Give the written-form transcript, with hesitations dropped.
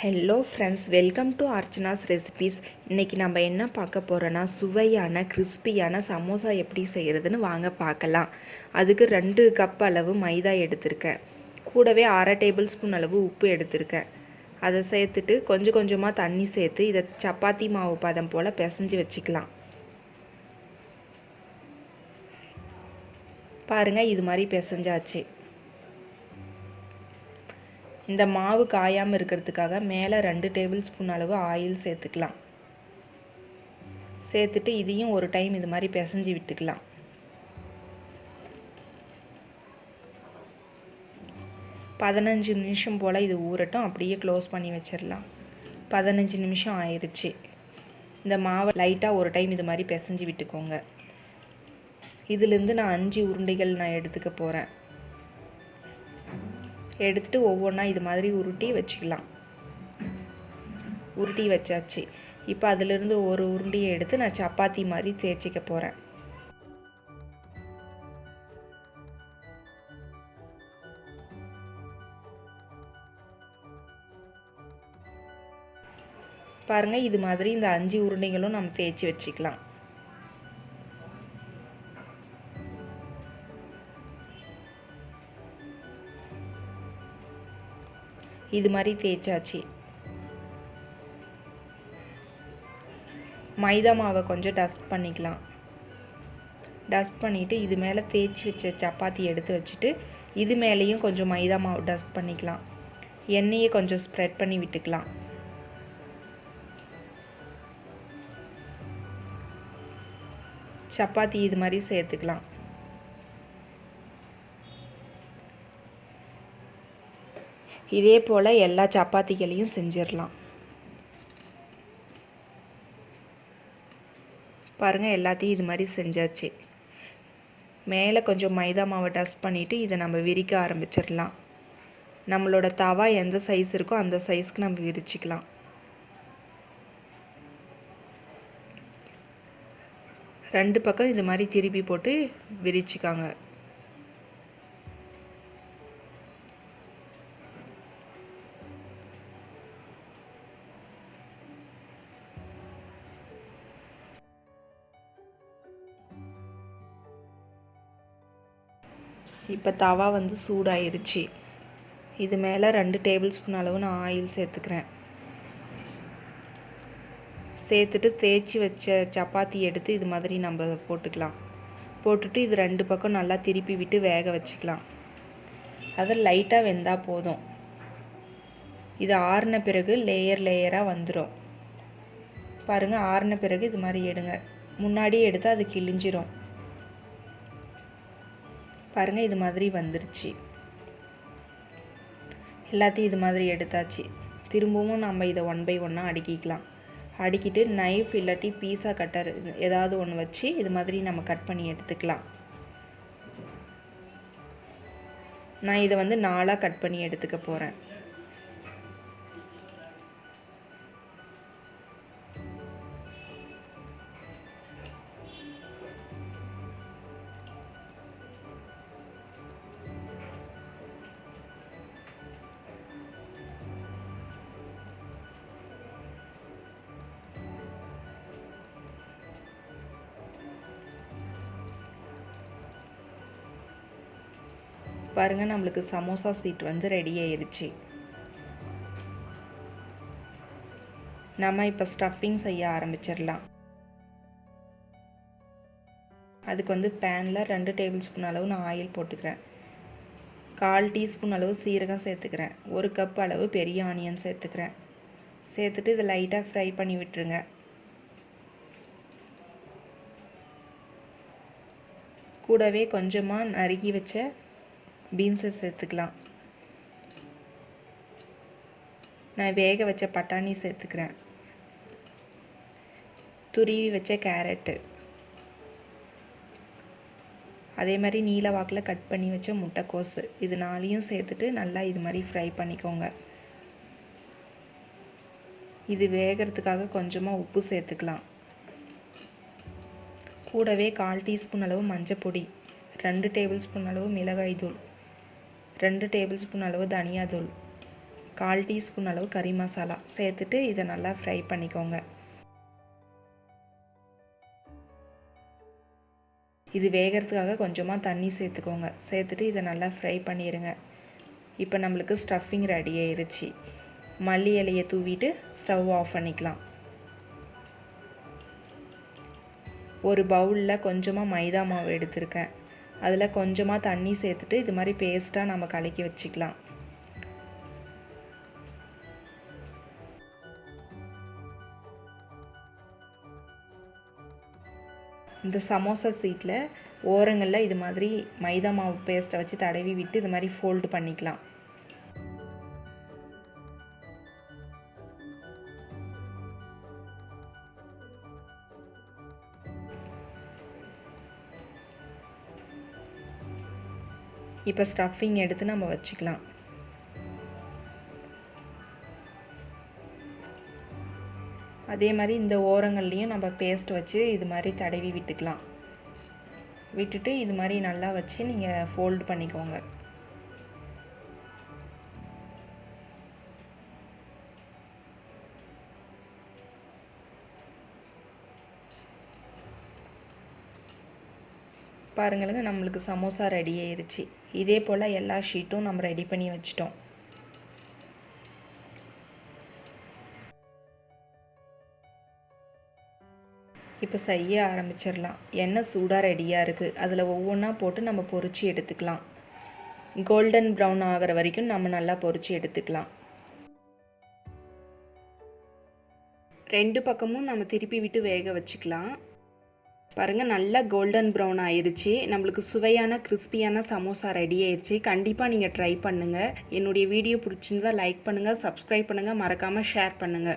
Hello friends, welcome to Archana's recipes. இன்றைக்கி நம்ம என்ன பார்க்க போகிறோன்னா, சுவையான கிறிஸ்பியான சமோசா எப்படி செய்கிறதுன்னு வாங்க பார்க்கலாம். அதுக்கு 2 கப் அளவு மைதா எடுத்திருக்கேன். கூடவே 1/2 டேபிள் ஸ்பூன் அளவு உப்பு எடுத்திருக்கேன். அதை சேர்த்துட்டு கொஞ்சம் கொஞ்சமாக தண்ணி சேர்த்து இதை சப்பாத்தி மாவு பதம் போல் பிசைஞ்சு வச்சுக்கலாம். பாருங்கள், இது மாதிரி பிசைஞ்சாச்சு. இந்த மாவு காயாமல் இருக்கிறதுக்காக மேலே 2 டேபிள் ஸ்பூன் அளவு ஆயில் சேர்த்துக்கலாம். சேர்த்துட்டு இதையும் ஒரு டைம் இது மாதிரி பிசைஞ்சு விட்டுக்கலாம். பதினஞ்சு நிமிஷம் போல் இது ஊறட்டும். அப்படியே க்ளோஸ் பண்ணி வச்சிடலாம். 15 நிமிஷம் ஆயிடுச்சு. இந்த மாவை லைட்டாக ஒரு டைம் இது மாதிரி பிசைஞ்சு விட்டுக்கோங்க. இதிலேருந்து நான் 5 உருண்டைகள் எடுத்துக்க போகிறேன். எடுத்துகிட்டு ஒவ்வொன்றா இது மாதிரி உருட்டி வச்சுக்கலாம். உருட்டி வச்சாச்சு. இப்போ அதிலிருந்து ஒரு உருண்டையை எடுத்து நான் சப்பாத்தி மாதிரி தேய்ச்சிக்க போகிறேன். பாருங்கள், இது மாதிரி இந்த 5 உருண்டைகளும் நம்ம தேய்ச்சி வச்சுக்கலாம். இது மாதிரி தேய்ச்சாச்சு. மைதா மாவை கொஞ்சம் டஸ்ட் பண்ணிக்கலாம். டஸ்ட் பண்ணிவிட்டு இது மேலே தேய்ச்சி வச்ச சப்பாத்தி எடுத்து வச்சுட்டு இது மேலேயும் கொஞ்சம் மைதா மாவு டஸ்ட் பண்ணிக்கலாம். எண்ணெயை கொஞ்சம் ஸ்ப்ரெட் பண்ணி விட்டுக்கலாம். சப்பாத்தி இது மாதிரி சேர்த்துக்கலாம். இதே போல் எல்லா சப்பாத்திகளையும் செஞ்சிடலாம். பாருங்கள், எல்லாத்தையும் இது மாதிரி செஞ்சாச்சு. மேலே கொஞ்சம் மைதா மாவை டஸ்ட் பண்ணிவிட்டு இதை நம்ம விரிக்க ஆரம்பிச்சிடலாம். நம்மளோட தவா எந்த சைஸ் இருக்கோ அந்த சைஸ்க்கு நம்ம விரிச்சிக்கலாம். ரெண்டு பக்கம் இது மாதிரி திருப்பி போட்டு விரிச்சிக்காங்க. இப்போ தவா சூடாயிருச்சு. இது மேலே 2 டேபிள் ஸ்பூன் அளவு நான் ஆயில் சேர்த்துக்கிறேன். சேர்த்துட்டு தேய்ச்சி வச்ச சப்பாத்தி எடுத்து இது மாதிரி நம்ம போட்டுக்கலாம். போட்டுட்டு இது 2 பக்கம் நல்லா திருப்பி விட்டு வேக வச்சுக்கலாம். அது லைட்டாக வெந்தால் போதும். இது ஆறின பிறகு லேயராக வந்துடும். பாருங்கள், ஆறின பிறகு இது மாதிரி எடுங்க. முன்னாடியே எடுத்தால் அது கிழிஞ்சிரும். பாருங்கள், இது மாதிரி வந்துருச்சு. எல்லாத்தையும் இது மாதிரி எடுத்தாச்சு. திரும்பவும் நம்ம இதை 1 பை 1 அடுக்கிக்கலாம். அடுக்கிட்டு நைஃப் இல்லாட்டி பீஸா கட்டர் ஏதாவது ஒன்று வச்சு இது மாதிரி நம்ம கட் பண்ணி எடுத்துக்கலாம். நான் இதை 4ஆக கட் பண்ணி எடுத்துக்க போகிறேன். பாருங்கள், நம்மளுக்கு சமோசா சீட் ரெடி ஆயிடுச்சு. நம்ம இப்போ ஸ்டஃபிங் செய்ய ஆரம்பிச்சிடலாம். அதுக்கு பேனில் 2 டேபிள் ஸ்பூன் அளவு நான் ஆயில் போட்டுக்கிறேன். 1/4 டீஸ்பூன் அளவு சீரகம் சேர்த்துக்கிறேன். 1 கப் அளவு பெரிய ஆனியன் சேர்த்துக்கிறேன். சேர்த்துட்டு இதை லைட்டாக ஃப்ரை பண்ணி விட்டுருங்க. கூடவே கொஞ்சமாக நறுக்கி வச்ச பீன்ஸை சேர்த்துக்கலாம். நான் வேக வச்ச பட்டாணி சேர்த்துக்கிறேன். துருவி வச்ச கேரட்டு, அதே மாதிரி நீல வாக்கில் கட் பண்ணி வச்ச முட்டைக்கோஸு, இது 4ஐயும் சேர்த்துட்டு நல்லா இது மாதிரி ஃப்ரை பண்ணிக்கோங்க. இது வேகிறதுக்காக கொஞ்சமாக உப்பு சேர்த்துக்கலாம். கூடவே 1/4 டீஸ்பூன் அளவு மஞ்சள் பொடி, 2 டேபிள் ஸ்பூன் அளவு மிளகாய் தூள், 2 டேபிள் ஸ்பூன் அளவு தனியாத்தூள், 1/4 டீஸ்பூன் அளவு கறி மசாலா சேர்த்துட்டு இதை நல்லா ஃப்ரை பண்ணிக்கோங்க. இது வேகிறதுக்காக கொஞ்சமாக தண்ணி சேர்த்துக்கோங்க. சேர்த்துட்டு இதை நல்லா ஃப்ரை பண்ணிடுங்க. இப்போ நம்மளுக்கு ஸ்டஃபிங் ரெடி ஆயிருச்சு. மல்லி இலையை தூவிட்டு ஸ்டவ் ஆஃப் பண்ணிக்கலாம். ஒரு பவுலில் கொஞ்சமாக மைதா மாவு எடுத்திருக்கேன். அதில் கொஞ்சமாக தண்ணி சேர்த்துட்டு இது மாதிரி பேஸ்ட்டாக நம்ம கலக்கி வச்சுக்கலாம். இந்த சமோசா சீட்டில் ஓரங்களில் இது மாதிரி மைதா மாவு பேஸ்ட்டை வச்சு தடவி விட்டு இது மாதிரி ஃபோல்டு பண்ணிக்கலாம். இப்போ ஸ்டஃபிங் எடுத்து நம்ம வச்சுக்கலாம். அதே மாதிரி இந்த ஓரங்கள்லேயும் நம்ம பேஸ்ட் வச்சு இது மாதிரி தடவி விட்டுக்கலாம். விட்டுட்டு இது மாதிரி நல்லா வச்சு நீங்கள் ஃபோல்டு பண்ணிக்கோங்க. பாருங்களுங்க, நம்மளுக்கு சமோசா ரெடி ஆயிருச்சு. இதே போல் எல்லா ஷீட்டும் நம்ம ரெடி பண்ணி வச்சிட்டோம். இப்போ செய்ய ஆரம்பிச்சிடலாம். எண்ணெய் சூடாக ரெடியாக இருக்குது. அதில் ஒவ்வொன்றா போட்டு நம்ம பொரிச்சு எடுத்துக்கலாம். கோல்டன் ப்ரௌன் ஆகிற வரைக்கும் நம்ம நல்லா பொரிச்சு எடுத்துக்கலாம். 2 பக்கமும் நம்ம திருப்பி விட்டு வேக வச்சுக்கலாம். பாருங்கள், நல்லா கோல்டன் ப்ரௌன் ஆயிடுச்சு. நம்மளுக்கு சுவையான கிறிஸ்பியான சமோசா ரெடி ஆயிடுச்சு. கண்டிப்பாக நீங்கள் ட்ரை பண்ணுங்கள். என்னுடைய வீடியோ பிடிச்சிருந்தா லைக் பண்ணுங்கள், சப்ஸ்கிரைப் பண்ணுங்கள், மறக்காமல் ஷேர் பண்ணுங்கள்.